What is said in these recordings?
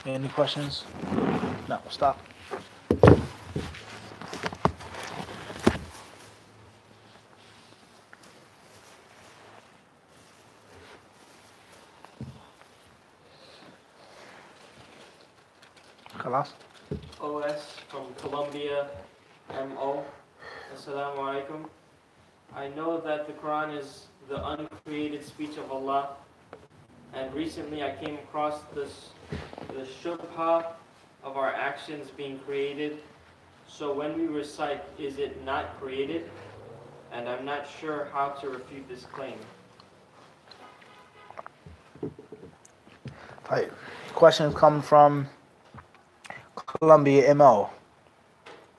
Any questions? No, stop. Khalas. OS from Colombia, MO. Assalamu alaikum. I know that the Quran is the uncreated speech of Allah, and recently I came across the shubha of our actions being created. So when we recite, is it not created? And I'm not sure how to refute this claim. Right. Question coming from Columbia, MO.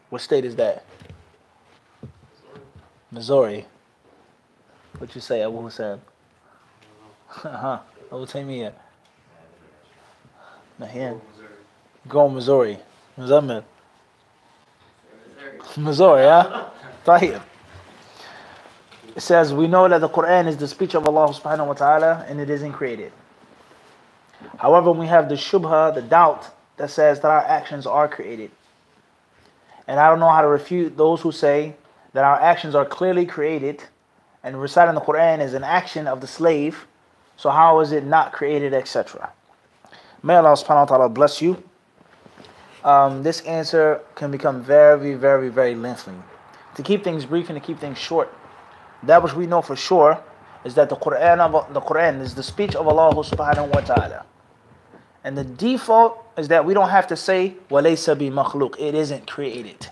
What state is that? Missouri. What you say, Abu Hussein? Abu Taymiyyah. Nahin. Go Missouri. Muzammil. Missouri, yeah? Tayyib. It says, we know that the Quran is the speech of Allah subhanahu wa ta'ala and it isn't created. However, we have the shubha, the doubt, that says that our actions are created. And I don't know how to refute those who say that our actions are clearly created and reciting the Quran is an action of the slave. So how is it not created, etc.? May Allah subhanahu wa ta'ala bless you. This answer can become very, very, very lengthy. To keep things brief and to keep things short, that which we know for sure is that the Quran is the speech of Allah subhanahu wa ta'ala. And the default is that we don't have to say وَلَيْسَ بِمَخْلُوق, it isn't created.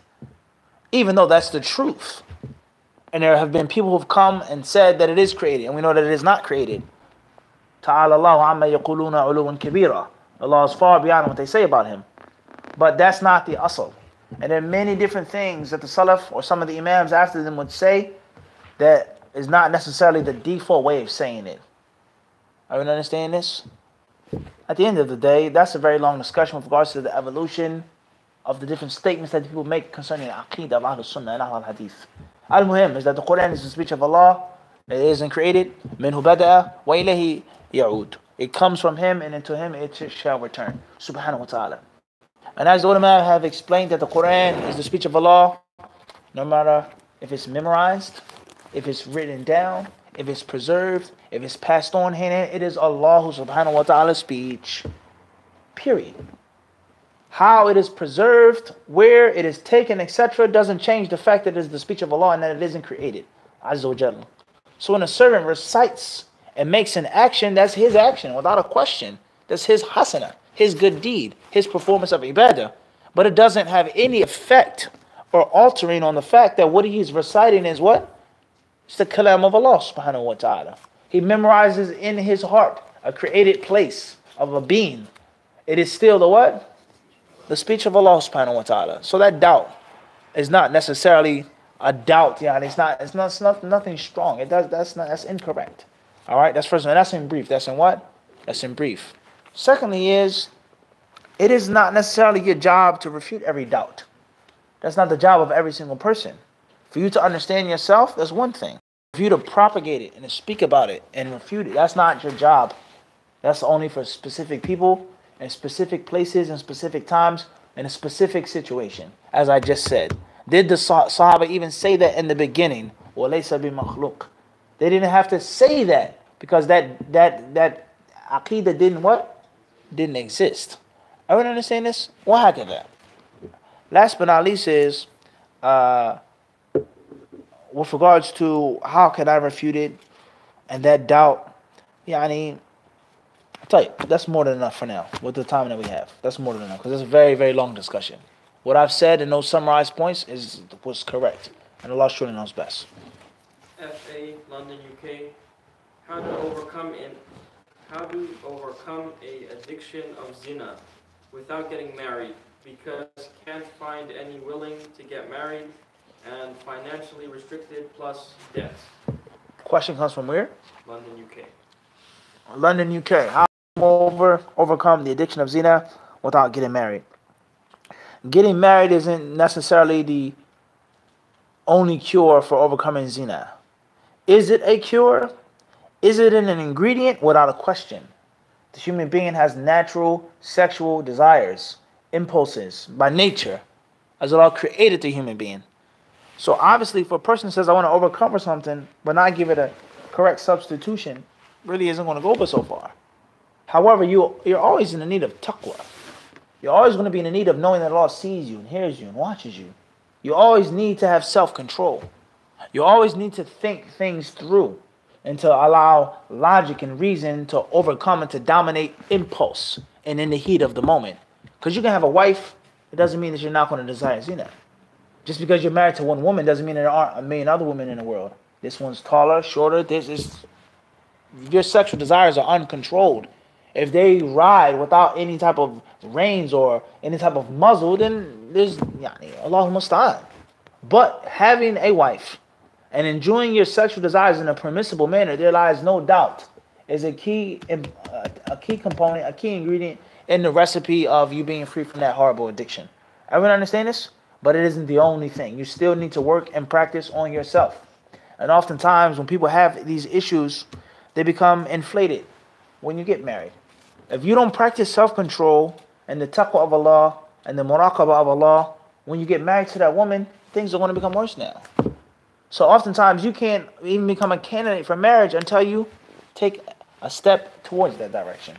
Even though that's the truth. And there have been people who've come and said that it is created, and we know that it is not created. Ta'ala Allahu amma yaquluna 'uluwan kabira. Allah is far beyond what they say about him. But that's not the asl. And there are many different things that the Salaf or some of the Imams after them would say that is not necessarily the default way of saying it. Are you understanding this? At the end of the day, that's a very long discussion with regards to the evolution of the different statements that people make concerning the Aqeedah of Ahlul Sunnah and Ahlul Hadith. Al-Muhim is that the Quran is the speech of Allah. It isn't created. Minhu bada'a wa ilayhi ya'ud. It comes from Him and into Him it shall return. Subhanahu wa ta'ala. And as the ulama have explained that the Quran is the speech of Allah, no matter if it's memorized, if it's written down, if it's preserved, if it's passed on hand, it is Allah subhanahu wa ta'ala's speech. Period. How it is preserved, where it is taken, etc. doesn't change the fact that it is the speech of Allah and that it isn't created. Azza wa Jalla. So when a servant recites and makes an action, that's his action without a question. That's his hasana, his good deed, his performance of ibadah. But it doesn't have any effect or altering on the fact that what he is reciting is what? It's the kalam of Allah subhanahu wa ta'ala. He memorizes in his heart a created place of a being. It is still the what? The speech of Allah subhanahu wa ta'ala. So that doubt is not necessarily a doubt. Yeah, it's not nothing strong. That's incorrect. All right, that's first one. That's in brief. That's in what? That's in brief. Secondly is, it is not necessarily your job to refute every doubt. That's not the job of every single person. For you to understand yourself, that's one thing. For you to propagate it and to speak about it and refute it, that's not your job. That's only for specific people in specific places and specific times in a specific situation. As I just said, did the Sahaba even say that in the beginning? وَلَيْسَ بِمَخْلُوقٍ. They didn't have to say that because that Aqidah didn't what? Didn't exist. Everyone understand this? What happened that? Last but not least is with regards to how can I refute it and that doubt, yani, I'll tell you, that's more than enough for now with the time that we have. That's more than enough because it's a very, very long discussion. What I've said in those summarized points was correct, and Allah surely knows best. FA, London, UK. How to overcome a addiction of zina without getting married because can't find any willing to get married and financially restricted plus debts. Question comes from where? London, UK. London, UK. How to overcome the addiction of zina without getting married? Getting married isn't necessarily the only cure for overcoming zina. Is it a cure? Is it an ingredient? Without a question. The human being has natural sexual desires, impulses by nature, as Allah created the human being. So obviously, if a person says, I want to overcome something, but not give it a correct substitution, really isn't going to go but so far. However, you're always in the need of taqwa. You're always going to be in the need of knowing that Allah sees you and hears you and watches you. You always need to have self-control. You always need to think things through and to allow logic and reason to overcome and to dominate impulse and in the heat of the moment. Because you can have a wife, it doesn't mean that you're not going to desire zina. Just because you're married to one woman doesn't mean there aren't a million other women in the world. This one's taller, shorter, this is... Your sexual desires are uncontrolled. If they ride without any type of reins or any type of muzzle, then there's Allahu musta'an. But having a wife and enjoying your sexual desires in a permissible manner, there lies no doubt, is a key component, a key ingredient in the recipe of you being free from that horrible addiction. Everyone understand this? But it isn't the only thing. You still need to work and practice on yourself. And oftentimes when people have these issues, they become inflated when you get married. If you don't practice self-control and the taqwa of Allah and the muraqabah of Allah, when you get married to that woman, things are going to become worse now. So oftentimes you can't even become a candidate for marriage until you take a step towards that direction.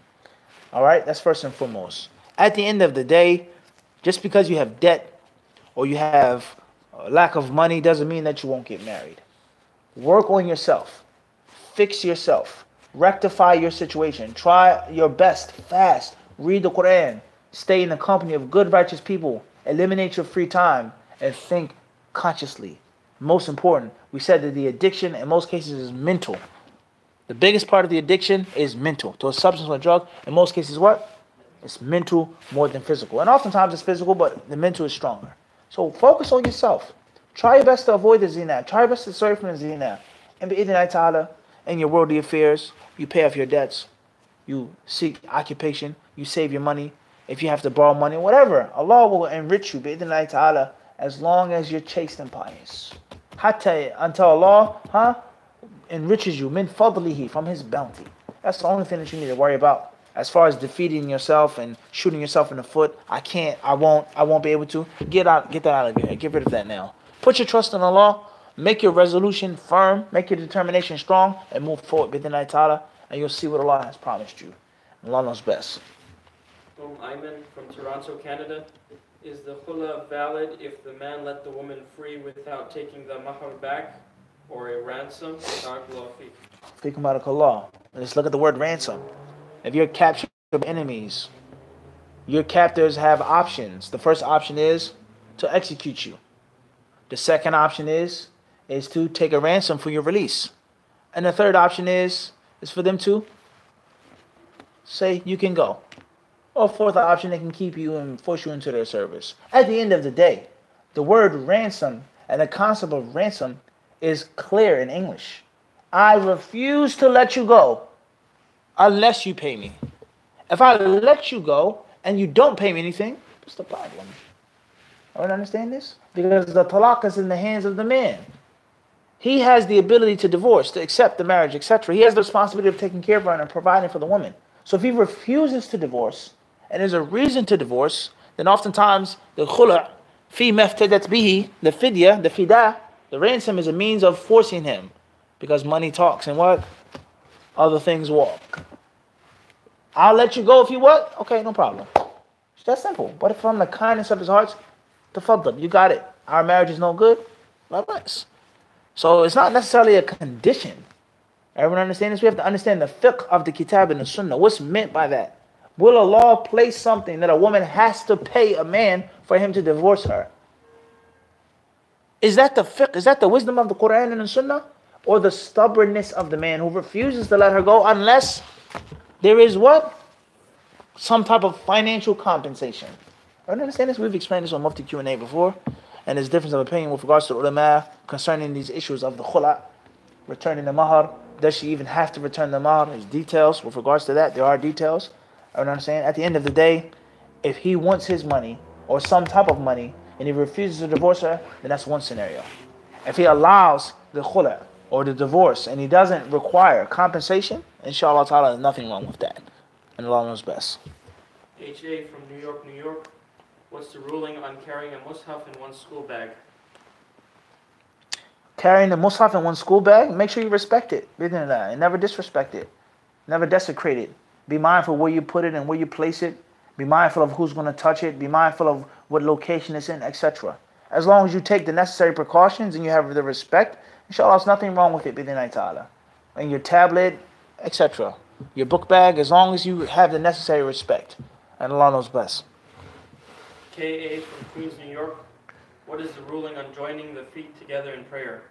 All right, that's first and foremost. At the end of the day, just because you have debt or you have a lack of money doesn't mean that you won't get married. Work on yourself. Fix yourself. Rectify your situation. Try your best. Fast. Read the Quran. Stay in the company of good, righteous people. Eliminate your free time. And think consciously. Most important, we said that the addiction in most cases is mental. The biggest part of the addiction is mental. To a substance or a drug, in most cases what? It's mental more than physical. And oftentimes it's physical, but the mental is stronger. So focus on yourself. Try your best to avoid the zina. Try your best to serve from the zina. And bi-idhnillahi ta'ala, in your worldly affairs, you pay off your debts. You seek occupation. You save your money. If you have to borrow money, whatever, Allah will enrich you bi-idhnillahi ta'ala as long as you're chaste and pious. Hatta, until Allah enriches you min fadlihi, from His bounty. That's the only thing that you need to worry about. As far as defeating yourself and shooting yourself in the foot, I won't be able to. Get that out of your head. Get rid of that now. Put your trust in Allah. Make your resolution firm. Make your determination strong. And move forward bi-idhnillahi ta'ala. And you'll see what Allah has promised you. Allah knows best. Ayman from Toronto, Canada. Is the khula valid if the man let the woman free without taking the mahar back or a ransom? Fikum barakallah. Let's look at the word ransom. If you're captured by enemies, your captors have options. The first option is to execute you. The second option is to take a ransom for your release. And the third option is for them to say you can go. Or fourth option, they can keep you and force you into their service. At the end of the day, the word ransom and the concept of ransom is clear in English. I refuse to let you go unless you pay me. If I let you go and you don't pay me anything, what's the problem? I don't understand this. Because the talaq is in the hands of the man. He has the ability to divorce, to accept the marriage, etc. He has the responsibility of taking care of her and providing for the woman. So if he refuses to divorce, and there's a reason to divorce, then oftentimes the khula' fi maftadat bihi, the fidya, the fida, the ransom is a means of forcing him. Because money talks and what? Other things walk. I'll let you go if you what? Okay, no problem. It's that simple. But if from the kindness of his heart, tafaddal, you got it. Our marriage is no good. Likewise. So it's not necessarily a condition. Everyone understand this? We have to understand the fiqh of the kitab and the sunnah. What's meant by that? Will Allah place something that a woman has to pay a man for him to divorce her? Is that the fiqh? Is that the wisdom of the Quran and the Sunnah? Or the stubbornness of the man who refuses to let her go unless there is what? Some type of financial compensation. I don't understand this. We've explained this on Mufti Q&A before. And there's difference of opinion with regards to the ulama concerning these issues of the khula, returning the mahar. Does she even have to return the mahar? There's details with regards to that. There are details. I don't understand. At the end of the day, if he wants his money or some type of money and he refuses to divorce her, then that's one scenario. If he allows the khula or the divorce and he doesn't require compensation, inshallah ta'ala, there's nothing wrong with that. And Allah knows best. HA from New York, New York. What's the ruling on carrying a mushaf in one's school bag? Carrying the mushaf in one's school bag, make sure you respect it. And never disrespect it. Never desecrate it. Be mindful where you put it and where you place it. Be mindful of who's going to touch it. Be mindful of what location it's in, etc. As long as you take the necessary precautions and you have the respect, inshallah, there's nothing wrong with it, bidhnillahi ta'ala. And your tablet, etc. Your book bag, as long as you have the necessary respect. And Allah knows best. KA from Queens, New York. What is the ruling on joining the feet together in prayer?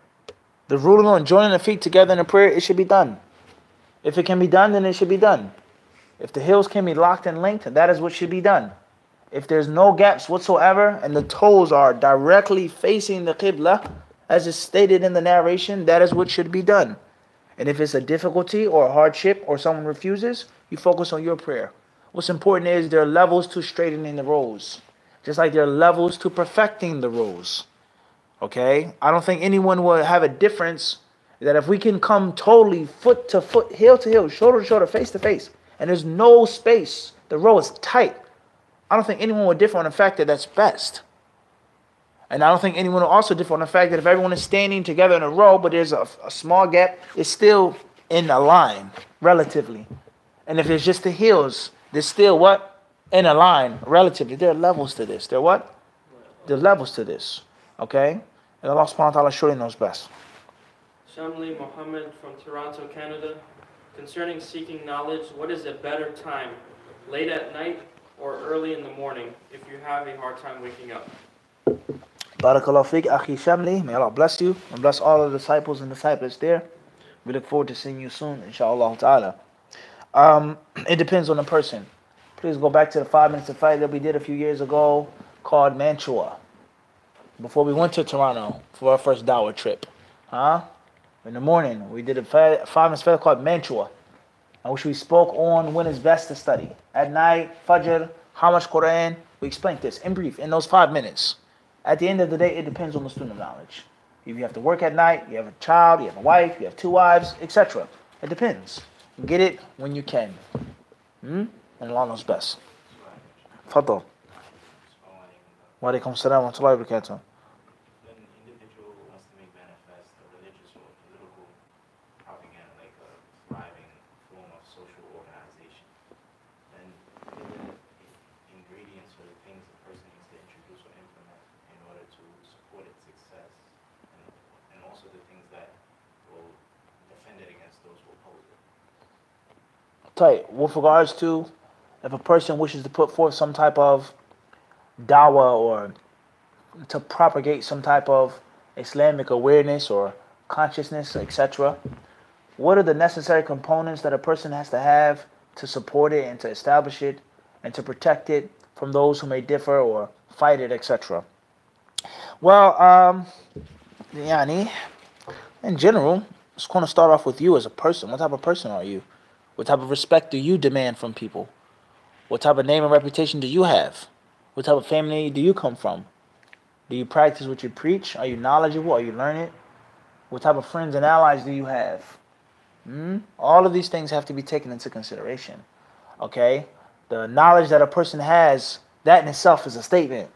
The ruling on joining the feet together in a prayer, it should be done. If it can be done, then it should be done. If the heels can be locked and linked, that is what should be done. If there's no gaps whatsoever and the toes are directly facing the Qibla, as is stated in the narration, that is what should be done. And if it's a difficulty or a hardship or someone refuses, you focus on your prayer. What's important is there are levels to straightening the rows. Just like there are levels to perfecting the rows. Okay? I don't think anyone will have a difference that if we can come totally foot to foot, heel to heel, shoulder to shoulder, face to face, and there's no space, the row is tight, I don't think anyone would differ on the fact that that's best. And I don't think anyone will also differ on the fact that if everyone is standing together in a row, but there's a small gap, it's still in a line, relatively. And if it's just the heels, there's still what? In a line, relatively. There are levels to this. There are what? There are levels to this. Okay? And Allah subhanahu wa ta'ala surely knows best. Shamli Mohammed from Toronto, Canada. Concerning seeking knowledge, what is a better time? Late at night or early in the morning if you have a hard time waking up? Barakallahu fiqh, Akhi Shamli. May Allah bless you and bless all of the disciples and disciples there. We look forward to seeing you soon, inshallah ta'ala. It depends on the person. Please go back to the 5 minutes of fight that we did a few years ago called Mantua. Before we went to Toronto for our first dawah trip. In the morning, we did a 5 minutes fight called Mantua, in which we spoke on when it's best to study. At night, Fajr, how much Quran. We explained this in brief in those 5 minutes. At the end of the day, it depends on the student of knowledge. If you have to work at night, you have a child, you have a wife, you have 2 wives, etc. It depends. Get it when you can. And Allah knows best. Fadal. Wa alaikum assalam wa rahmatullahi wa barakatuh. When an individual wants to make manifest a religious or political propaganda, like a thriving form of social organization, then what are the ingredients or the things the person needs to introduce or implement in order to support its success, and also the things that will defend it against those who oppose it? Tight. With regards to if a person wishes to put forth some type of dawah or to propagate some type of Islamic awareness or consciousness, etc., what are the necessary components that a person has to have to support it and to establish it and to protect it from those who may differ or fight it, etc.? Well, in general, it's going to start off with you as a person. What type of person are you? What type of respect do you demand from people? What type of name and reputation do you have? What type of family do you come from? Do you practice what you preach? Are you knowledgeable? Are you learned? What type of friends and allies do you have? All of these things have to be taken into consideration. Okay? The knowledge that a person has, that in itself is a statement.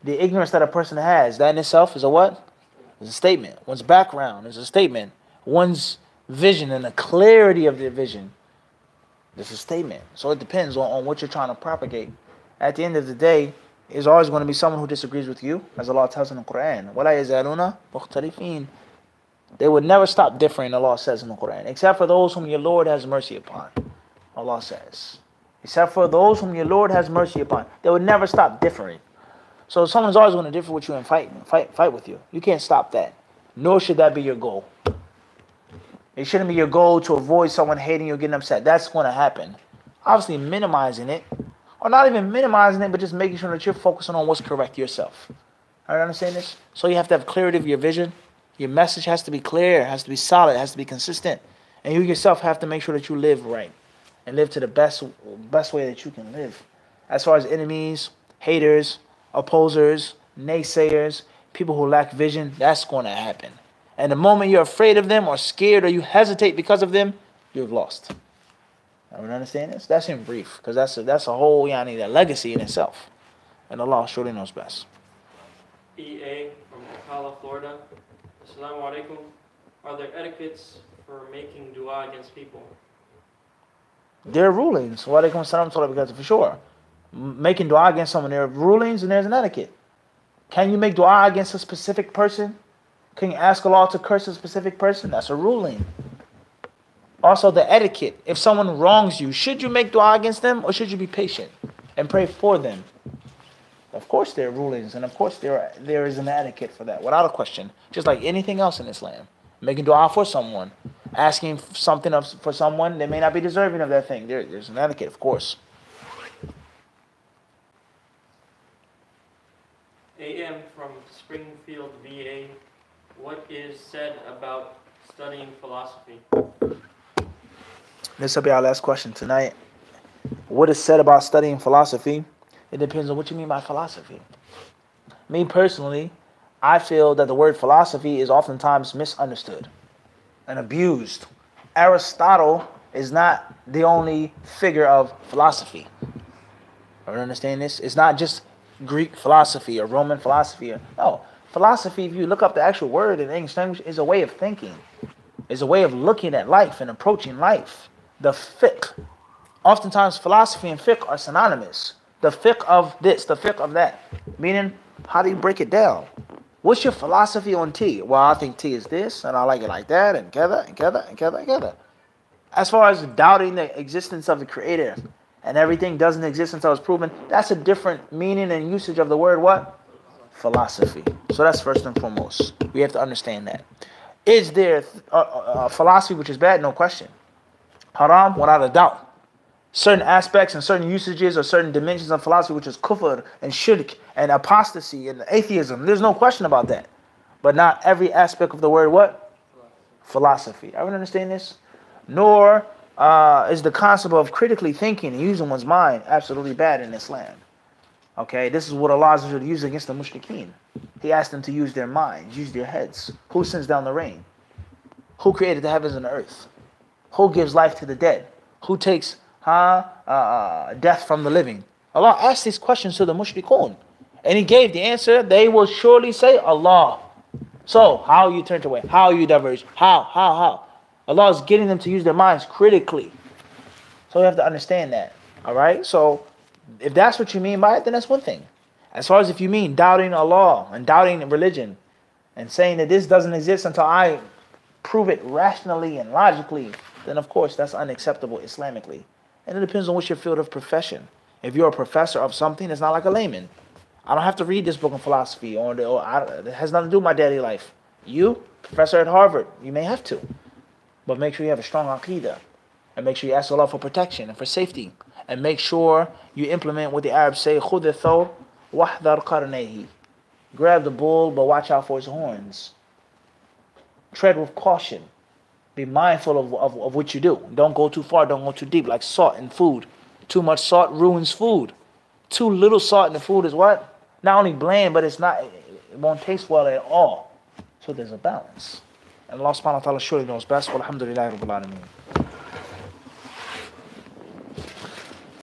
The ignorance that a person has, that in itself is a what? Is a statement. One's background is a statement. One's vision and the clarity of their vision. This is a statement. So it depends on what you're trying to propagate. At the end of the day, there's always going to be someone who disagrees with you, as Allah tells in the Quran. وَلَا يَزَالُونَ مُخْتَلِفِينَ. They would never stop differing, Allah says in the Quran, except for those whom your Lord has mercy upon. Allah says. Except for those whom your Lord has mercy upon. They would never stop differing. So someone's always going to differ with you and fight with you. You can't stop that. Nor should that be your goal. It shouldn't be your goal to avoid someone hating you or getting upset. That's going to happen. Obviously minimizing it. Or not even minimizing it, but just making sure that you're focusing on what's correct yourself. Are you understand this? So you have to have clarity of your vision. Your message has to be clear. It has to be solid. It has to be consistent. And you yourself have to make sure that you live right. And live to the best way that you can live. As far as enemies, haters, opposers, naysayers, people who lack vision, that's going to happen. And the moment you're afraid of them or scared or you hesitate because of them, you've lost. Everyone understand this? That's in brief, because that's a whole that legacy in itself. And Allah surely knows best. EA from Ocala, Florida. Assalamu alaikum. Are there etiquettes for making dua against people? There are rulings. Wa alaikum assalam because for sure. Making dua against someone, there are rulings and there's an etiquette. Can you make dua against a specific person? Can you ask Allah to curse a specific person? That's a ruling. Also the etiquette. If someone wrongs you, should you make dua against them or should you be patient and pray for them? Of course there are rulings and of course there is an etiquette for that, without a question. Just like anything else in Islam. Making dua for someone, asking something for someone that may not be deserving of that thing. There's an etiquette, of course. AM from Springfield, VA. What is said about studying philosophy? This will be our last question tonight. What is said about studying philosophy? It depends on what you mean by philosophy. Me personally, I feel that the word philosophy is oftentimes misunderstood and abused. Aristotle is not the only figure of philosophy. I understand this? It's not just Greek philosophy or Roman philosophy. No, philosophy, if you look up the actual word in English language, is a way of thinking. It's a way of looking at life and approaching life. The fiqh. Oftentimes philosophy and fiqh are synonymous. The fiqh of this, the fiqh of that. Meaning, how do you break it down? What's your philosophy on tea? Well, I think tea is this, and I like it like that, and together, and together, and together, and together. As far as doubting the existence of the Creator, and everything doesn't exist until it's proven, that's a different meaning and usage of the word what? Philosophy. So that's first and foremost. We have to understand that. Is there a philosophy which is bad? No question. Haram, without a doubt. Certain aspects and certain usages or certain dimensions of philosophy, which is kufr and shirk and apostasy and atheism. There's no question about that. But not every aspect of the word what? Philosophy. Everyone understand this? Nor is the concept of critically thinking and using one's mind absolutely bad in Islam. Okay, this is what Allah used against the mushrikeen. He asked them to use their minds, use their heads. Who sends down the rain? Who created the heavens and the earth? Who gives life to the dead? Who takes death from the living? Allah asked these questions to the mushrikun, and He gave the answer. They will surely say Allah. So how you turn away? How you diverge? How? Allah is getting them to use their minds critically. So we have to understand that. All right. So if that's what you mean by it, then that's one thing. As far as if you mean doubting Allah and doubting religion and saying that this doesn't exist until I prove it rationally and logically, then of course that's unacceptable Islamically. And it depends on what's your field of profession. If you're a professor of something, it's not like a layman. I don't have to read this book on philosophy it has nothing to do with my daily life. You, professor at Harvard, you may have to. But make sure you have a strong aqidah. And make sure you ask Allah for protection and for safety. And make sure you implement what the Arabs say, خُذِ الثَّوْرِ وَاحْذَرْ قَرْنَيْهِ. Grab the bull, but watch out for his horns. Tread with caution. Be mindful of what you do. Don't go too far, don't go too deep, like salt in food. Too much salt ruins food. Too little salt in the food is what? Not only bland, but it won't taste well at all. So there's a balance. And Allah subhanahu wa ta'ala surely knows best. Walhamdulillahi rabbil alameen.